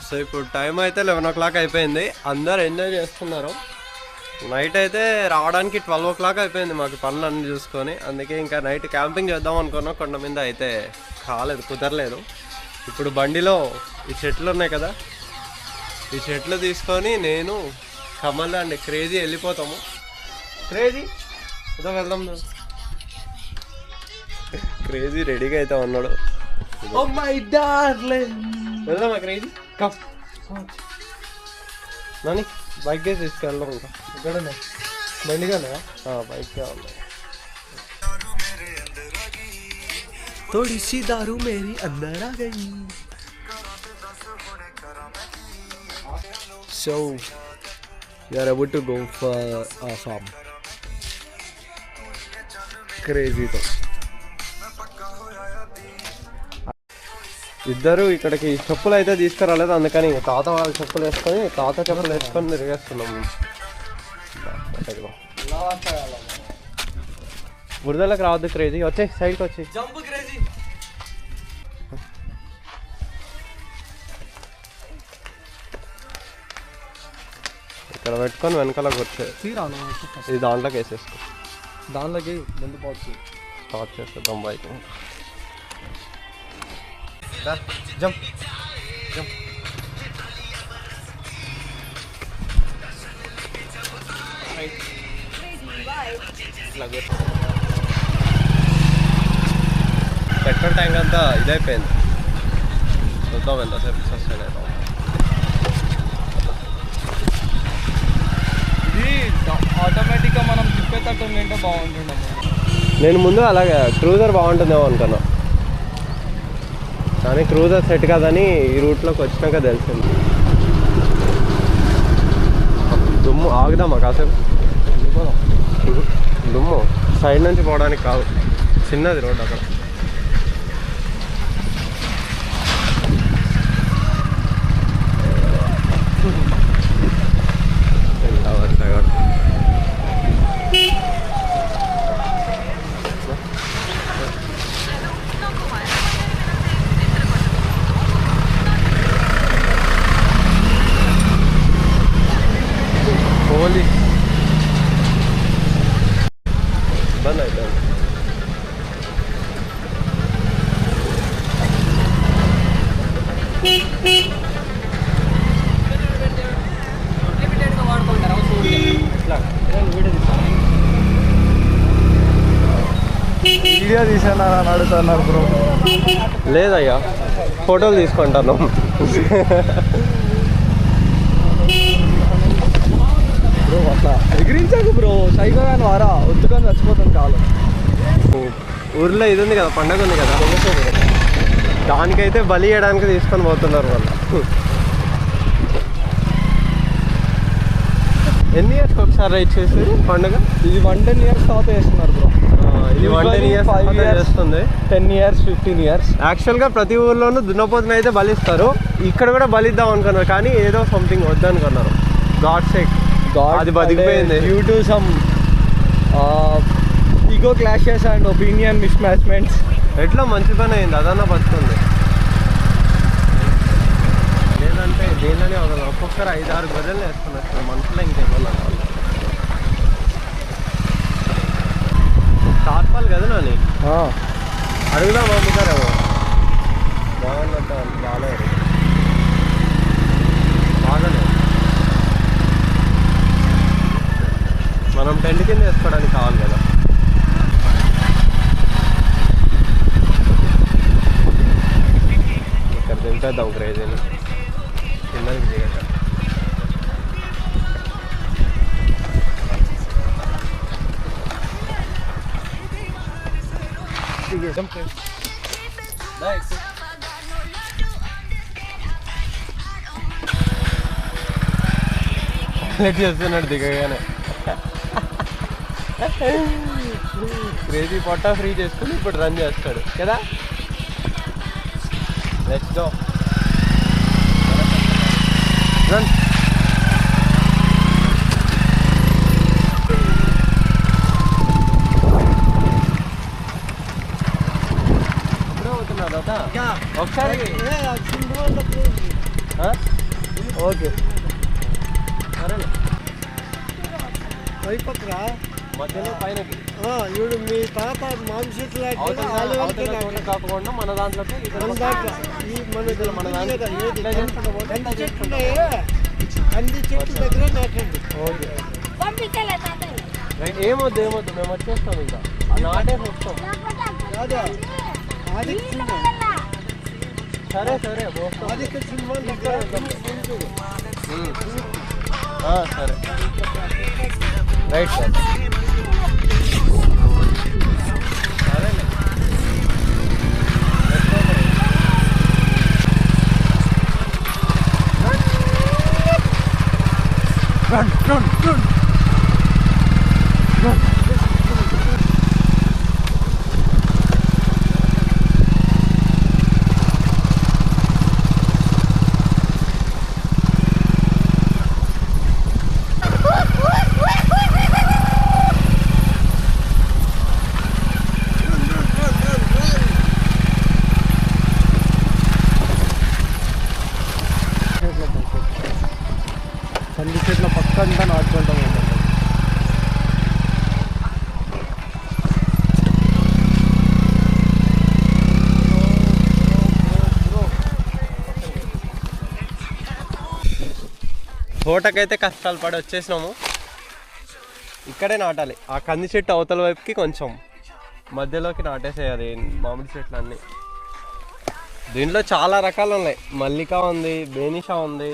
So ఇప్పుడు time అయితే 11 o'clock అయిపోయింది. అందరు ఎంజాయ్ చేస్తున్నారు. నైట్ అయితే రావడానికి 12 o'clock అయిపోయింది మాకు పనులు అన్నీ చూసుకొని. అందుకే ఇంకా నైట్ క్యాంపింగ్ చేద్దాం అనుకున్నాం. కొండ మీద అయితే కుదరలేదు. ఇప్పుడు బండిలో ఈ చెట్లు ఉన్నాయి కదా, ఈ చెట్లు తీసుకొని నేను కమల్ అండ్ క్రేజీ వెళ్ళిపోతాము. క్రేజీ ఇదో వెళ్దాం. క్రేజీ రెడీగా అయితే ఉన్నాడు. వెళ్దామా క్రేజీ? కమ్ నాని బైక్ వేసి తీసుకెళ్దాం. ఇంకా ఇక్కడ బండిగానే బైక్ కావాలి. थोड़ी सी दारू मेरी अंदर आ गई. So we are about to go for a farm. Crazy తో ఇద్దరు ఇక్కడికి చెప్పులు అయితే తీసుకురాలేదు. అందుకని తాత వాళ్ళ చెప్పులు వేసుకొని తిరిగేస్తున్నాం. బురదలకు రావద్దు క్రేజీ. వచ్చే సైడ్కి వచ్చి ఇక్కడ పెట్టుకొని వెనకాలకు వచ్చే ఇది దాంట్లోకి వేసేసుకో. దాంట్లోకి ముందు స్టార్ట్ చేసేద్దాం bike. Jump jump. Petrol tank అంతా ఇదైపోయింది. చూద్దాం ఎంతసేపు సస్టైన్ అవుతాం. ఇది ఆటోమేటిక్గా మనం తిప్పేటట్టు ఉంటే బాగుంటుండే. నేను ముందు అలాగే క్రూజర్ బాగుంటుందేమో అనుకున్నా, కానీ క్రూజర్ సెట్ కాదని ఈ రూట్లోకి వచ్చినాక తెలిసింది. దుమ్ము ఆగుదామా కాసేపు? దుమ్ము సైడ్ నుంచి పోవడానికి కాదు, చిన్నది రోడ్ అక్కడ. ఇబ్బంది అవుతుంది. వీడియో తీసాను అని అడుగుతున్నారు బ్రో. లేదయ్యా, ఫోటోలు తీసుకుంటాను. బ్రో అట్లా ఎగిరించాకు బ్రో, సైకో కానీ వారా ఒత్తుకొని చచ్చిపోతుంది కాదు. ఊర్లో ఇది ఉంది కదా, పండగ ఉంది కదా, దానికైతే బలి ఇవ్వడానికి తీసుకొని పోతున్నారు వాళ్ళు. ఎన్ని ఇయర్స్కి ఒకసారి రైట్ చేసేది పండుగ? ఇది 110 years తర్వాత చేస్తున్నారు బ్రో. ఇది 110 years చేస్తుంది. 10 years 15 years. యాక్చువల్గా ప్రతి ఊర్లోనూ దున్నపోతుని అయితే బలిస్తారు. ఇక్కడ కూడా బలిద్దాం అనుకున్నారు, కానీ ఏదో సంథింగ్ వద్దనుకున్నారు. గాడ్ సేక్ అది బతికిపోయింది. Due to some ego clashes and opinion mismatchments. ఎట్లా మంచి పని అయింది, అదన్నా బతుకుంది. లేదంటే దేనిలోనే ఒక్కొక్కరు 5-6 గొర్రెలు వేసుకున్నారు. మనుషులు ఇంకేమన్నా తార్పాలు కదా నాని, అడుగుదాం అమ్ముతారేమో. బాగున్నట్టు బాగాలేదు, బాగాలేదు. మనం టెంట్ కింద వేసుకోవడానికి కావాలి కదా. ఇక్కడ దింపేద్దాం క్రేజీని, కిందకి దిగట. చేస్తున్నాడు దిగగానే. క్రేజీ పొట్టా ఫ్రీ చేసుకుని ఇప్పుడు రన్ చేస్తాడు కదా. Let's go run. ఇప్పుడే పోతున్నా దాదా ఒకసారి. ఓకే సరేలే అయిపోతురా మధ్యలో పైనకి ఇవిడు మీ తాత మామిడి చెట్లు కాకుండా మన దాంట్లోకి మన కంది చెట్లు కంది చెట్టు దగ్గర నాటండి. ఓకే ఏమొద్దు మేము వచ్చేస్తాం ఇంకా నాటేసి వస్తాం. అది సరే సరే ఆదిత్య సినిమా దగ్గర సరే రైట్ సార్. సరేలే కంది చెట్ల పక్క అంతా నాటుకుంటాం. తోటకైతే కష్టాలు పడి వచ్చేసినాము. ఇక్కడే నాటాలి. ఆ కంది చెట్టు అవతల వైపుకి కొంచెం మధ్యలోకి నాటేసేయాలి మామిడి చెట్లు అన్నీ. దీంట్లో చాలా రకాలు ఉన్నాయి. మల్లిక ఉంది, బేనిషా ఉంది,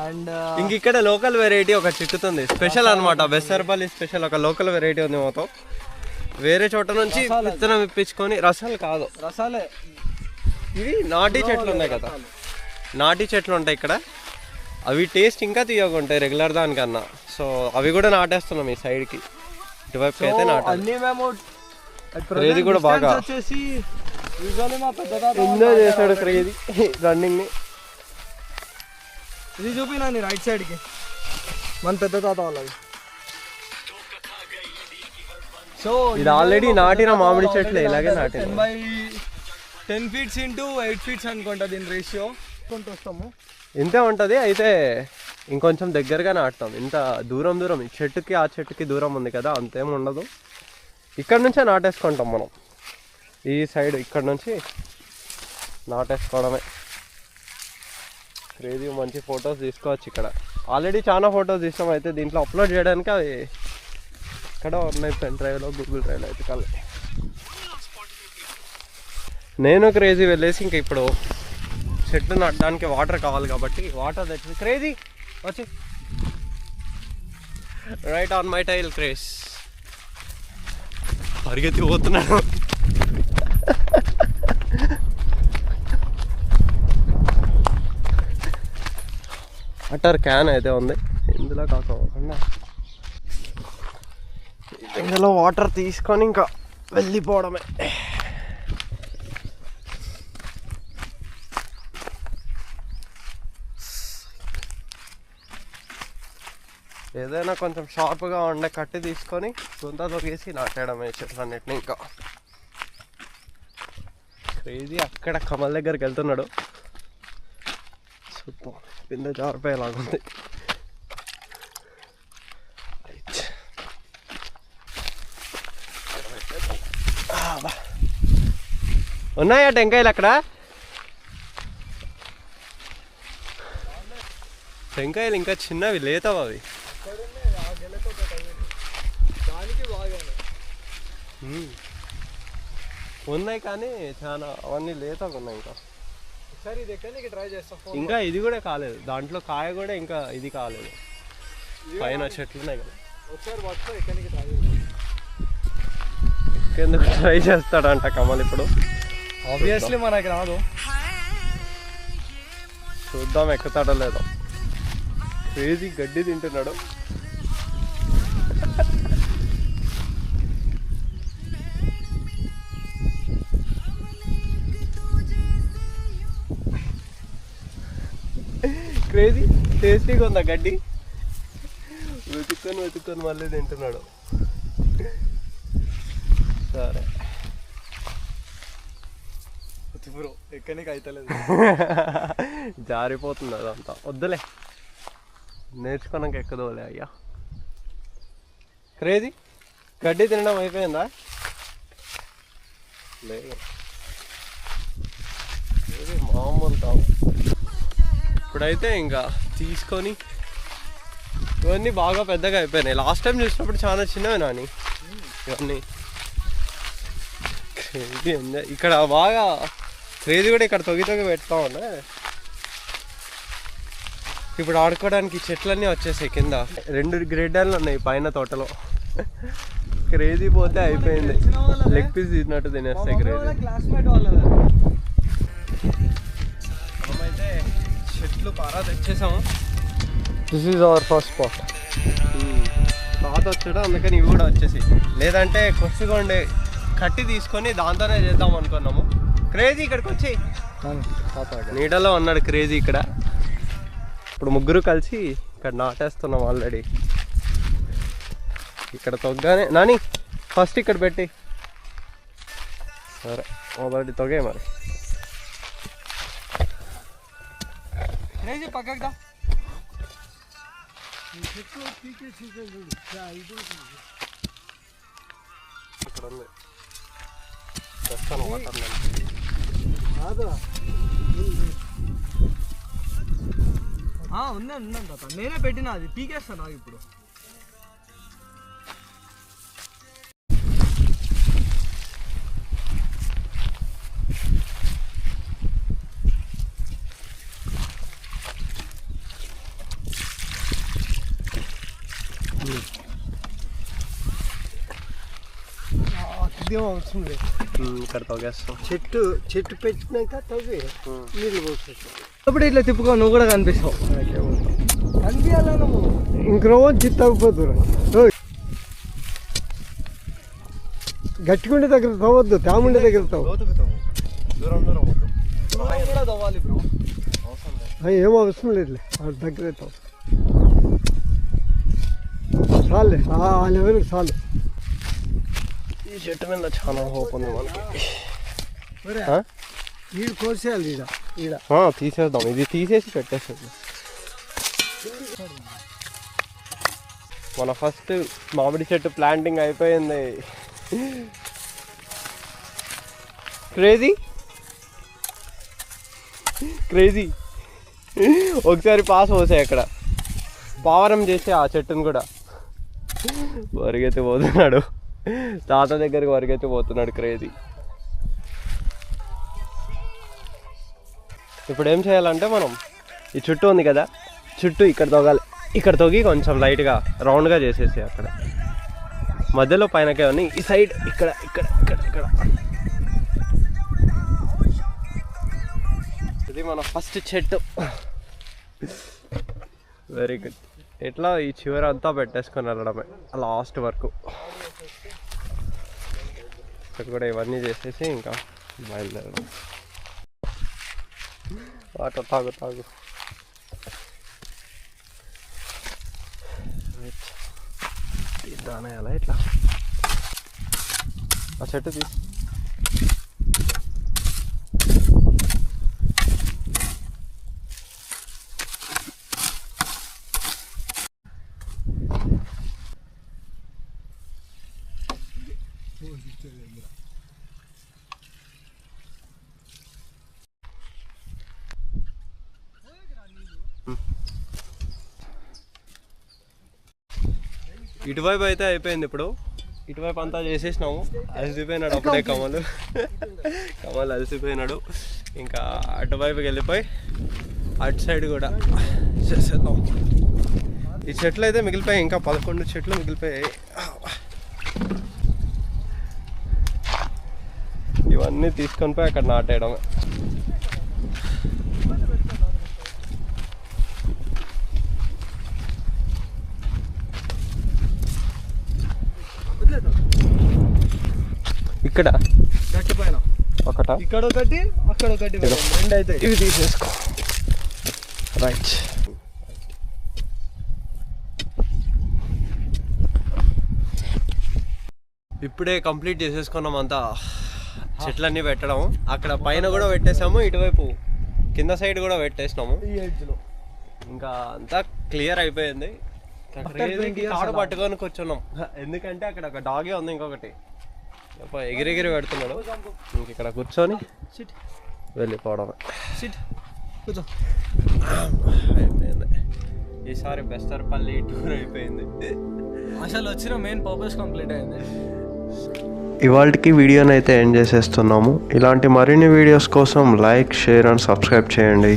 అండ్ ఇంక ఇక్కడ లోకల్ వెరైటీ ఒక చిక్కుతుంది. స్పెషల్ అనమాట, బెస్సర్పల్లి స్పెషల్ ఒక లోకల్ వెరైటీ ఉంది. మొత్తం వేరే చోట నుంచి విత్తనం ఇప్పించుకొని. రసాలు కాదు, రసాలే ఇవి నాటి చెట్లు ఉన్నాయి కదా, నాటి చెట్లు ఉంటాయి ఇక్కడ. అవి టేస్ట్ ఇంకా తీయగా ఉంటాయి రెగ్యులర్ దానికన్నా. సో అవి కూడా నాటేస్తున్నాం ఈ సైడ్కి, ఇటువైపు అయితే నాటాలి. క్రేజీ కూడా బాగా వచ్చేసి యూజువల్లీ మా పెద్ద తాత ఎంజాయ్ చేశాడు క్రేజీ రన్నింగ్ని. ఇది చూపినా నీ రైట్ సైడ్కి మన పెద్ద తాత వాళ్ళది. సో ఇది ఆల్రెడీ నాటిన మామిడి చెట్లు ఇలాగే నాటిన 10 feet into 8 feet అనుకుంటా దీని రేషియో కొంటూ వస్తాము. ఇంతే ఉంటుంది. అయితే ఇంకొంచెం దగ్గరగా నాటుతాం. ఇంత దూరం ఈ చెట్టుకి ఆ చెట్టుకి దూరం ఉంది కదా, అంతేం ఉండదు. ఇక్కడ నుంచే నాటేసుకుంటాం మనం. ఈ సైడ్ ఇక్కడ నుంచి నాటేసుకోవడమే. క్రేజీ మంచి ఫొటోస్ తీసుకోవచ్చు ఇక్కడ. ఆల్రెడీ చాలా ఫొటోస్ తీసాం. అయితే దీంట్లో అప్లోడ్ చేయడానికి అవి ఇక్కడ ఉన్నాయి, పెన్ డ్రైవ్లో, గూగుల్ డ్రైవ్లో అయితే కాదు. నేను క్రేజీ వెళ్ళేసి ఇంక ఇప్పుడు చెట్లు నాటడానికి వాటర్ కావాలి కాబట్టి వాటర్ తెచ్చి క్రేజీ వచ్చి right on my tail craze పరిగెత్తి పోతున్నాను. వాటర్ క్యాన్ అయితే ఉంది ఇందులో, కాకుండా ఇందులో వాటర్ తీసుకొని ఇంకా వెళ్ళిపోవడమే. ఏదైనా కొంచెం షార్ప్గా ఉండే కట్టి తీసుకొని గుంత తొగేసి నాటేయడమే చెట్లన్నిటిని. ఇంకా క్రేజీ అక్కడ కమల్ దగ్గరికి వెళ్తున్నాడు. చూద్దాం, కింద జారిపోయేలాగుంది. ఉన్నాయా టెంకాయలు అక్కడ? టెంకాయలు ఇంకా చిన్నవి, లేతవి అవి. ఉన్నాయి కానీ చాలా, అవన్నీ లేతగా ఉన్నాయి. ఇంకా సరే ఇది ఎక్కడికి ట్రై చేస్తాం. ఇంకా ఇది కూడా కాలేదు, దాంట్లో కాయ కూడా ఇంకా ఇది కాలేదు. పైన చెట్లు ఉన్నాయి కదా, ఒకసారి పట్టుకో ఎక్కడికి ట్రై చేస్తాం. ఎందుకు ట్రై చేస్తాడంట కమల్ ఇప్పుడు. ఆబ్వియస్లీ మనకి రాదు, చూద్దాం ఎక్కుతాడో లేదో. క్రేజీ గడ్డి తింటున్నాడు. క్రేజీ టేస్టీగా ఉందా గడ్డి? వెతుక్కొని మళ్ళీ తింటున్నాడు. సరే బ్రో ఎక్కడికి అయితలేదు. జారిపోతుంది అదంతా, వద్దులే నేర్చుకున్నాక ఎక్కదోలే అయ్యా. క్రేజీ గడ్డి తినడం అయిపోయిందా? లేదు, మామూలు కావు. ఇప్పుడైతే ఇంకా తీసుకొని ఇవన్నీ బాగా పెద్దగా అయిపోయినాయి. లాస్ట్ టైం చూసినప్పుడు చాలా చిన్నవి నాని ఇవన్నీ. క్రేజీ ఎంజాయ్ ఇక్కడ బాగా. క్రేజీ కూడా ఇక్కడ తొగి పెడతా ఉన్నా. ఇప్పుడు ఆడుకోవడానికి చెట్లన్నీ వచ్చేసాయి కింద. 2 గ్రేడాలు ఉన్నాయి పైన తోటలో. క్రేజీ పోతే అయిపోయింది, లెగ్ పీస్ తిన్నట్టు తినేస్తాయి క్రేజీ. మనమైతే చెట్లు పారా తెచ్చేసాము. This is our first spot. తాత వచ్చాడు అందుకని ఇవి కూడా వచ్చేసి, లేదంటే కొద్దిగా కట్టి తీసుకొని దాంతోనే చేద్దాం అనుకున్నాము. క్రేజీ ఇక్కడికి వచ్చి నీడలో ఉన్నాడు క్రేజీ ఇక్కడ. ఇప్పుడు ముగ్గురు కలిసి ఇక్కడ నాటేస్తున్నాం ఆల్రెడీ. ఇక్కడ తొగ్గానే నాని ఫస్ట్ ఇక్కడ పెట్టి. సరే మొదటి తొగే మరి. పక్కకు ఇక్కడ ఉంది తెస్తాను వాటర్. ఉందండి తాత, నేనే పెట్టినా, అది పీకేస్తాను నాకు ఇప్పుడు. ఇక్కడ తొగేస్తాం. చెట్టు పెట్టినాక తవ్వి నీళ్ళు పోసేస్తాం. అప్పుడు ఇట్లా తిప్పుకో, నువ్వు కూడా కనిపిస్తావు. కనిపించాలా నువ్వు? ఇంకరోజు తగ్గిపోతున్నా. గట్టిగుండే దగ్గర తవ్వద్దు, తాముండే దగ్గర తవ్వు. ఏమో అవసరం లేదులే, దగ్గరే తవ్వు. చాలే, ఆ లెవెల్కి చాలు. ఈ చెట్టు మీద చాలా హోప్ ఉంది మనకి. నీళ్ళు కోసేయాలి ఈడ. తీసేద్దాం, ఇది తీసేసి పెట్టేసేద్దాం. మన ఫస్ట్ మామిడి చెట్టు ప్లాంటింగ్ అయిపోయింది. క్రేజీ క్రేజీ ఒకసారి పాస్ పోసాయి అక్కడ, పావరం చేసి ఆ చెట్టును కూడా. వరిగెత్తి పోతున్నాడు తాత దగ్గరికి, వరిగెత్తి పోతున్నాడు క్రేజీ. ఇప్పుడు ఏం చేయాలంటే మనం ఈ చుట్టూ ఉంది కదా, చుట్టూ ఇక్కడ తొగాలి. ఇక్కడ తొగి కొంచెం లైట్గా రౌండ్గా చేసేసి అక్కడ మధ్యలో పైనకే ఉన్నాయి. ఈ సైడ్ ఇక్కడ ఇక్కడ ఇక్కడ ఇక్కడ. ఇది మన ఫస్ట్ చెట్టు. Very good. ఎట్లా ఈ చివరి అంతా పెట్టేసుకొని వెళ్ళడమే లాస్ట్ వరకు. ఇక్కడ కూడా ఇవన్నీ చేసేసి ఇంకా బయలుదేరడం. వాటర్ తాగు. దాని ఎలా ఇట్లా ఆ చెట్టు తీసి ఇటువైపు అయితే అయిపోయింది. ఇప్పుడు ఇటువైపు అంతా చేసేసినాము. అలసిపోయినాడు అప్పుడే కమల్ అలసిపోయినాడు. ఇంకా అటువైపుకి వెళ్ళిపోయి అటు సైడ్ కూడా చేసేద్దాం. ఈ చెట్లు అయితే మిగిలిపోయాయి, ఇంకా 11 చెట్లు మిగిలిపోయాయి. ఇవన్నీ తీసుకొని పోయి అక్కడ నాటేయడమే. ఇక్కడ గట్టి పైన ఒకట, ఇక్కడ ఒకటి, అక్కడ ఒకటి, 2 అయితే ఇవి తీసేసుకో. రైట్. ఇప్పుడే కంప్లీట్ చేసేసుకున్నాం అంతా. చెట్లన్నీ పెట్టడం. అక్కడ పైన కూడా పెట్టేసాము, ఇటువైపు కింద సైడ్ కూడా పెట్టేసినాము. ఈ ఏజ్లో ఇంకా అంతా క్లియర్ అయిపోయింది. తాడు పట్టుకొని కూర్చున్నాం, ఎందుకంటే అక్కడ ఒక డాగే ఉంది ఇంకొకటి ఎగిరెగిరి పెడుతున్నాడు. ఇంక ఇక్కడ కూర్చొని వెళ్ళిపోవడం. కూర్చో. అయిపోయింది ఈసారి బెస్తర్పల్లి టూర్ అయిపోయింది. అసలు వచ్చిన మెయిన్ పర్పస్ కంప్లీట్ అయింది. ఇవాళకి వీడియోని అయితే ఎండ్ చేసేస్తున్నాము. ఇలాంటి మరిన్ని వీడియోస్ కోసం లైక్, షేర్ అండ్ సబ్స్క్రైబ్ చేయండి.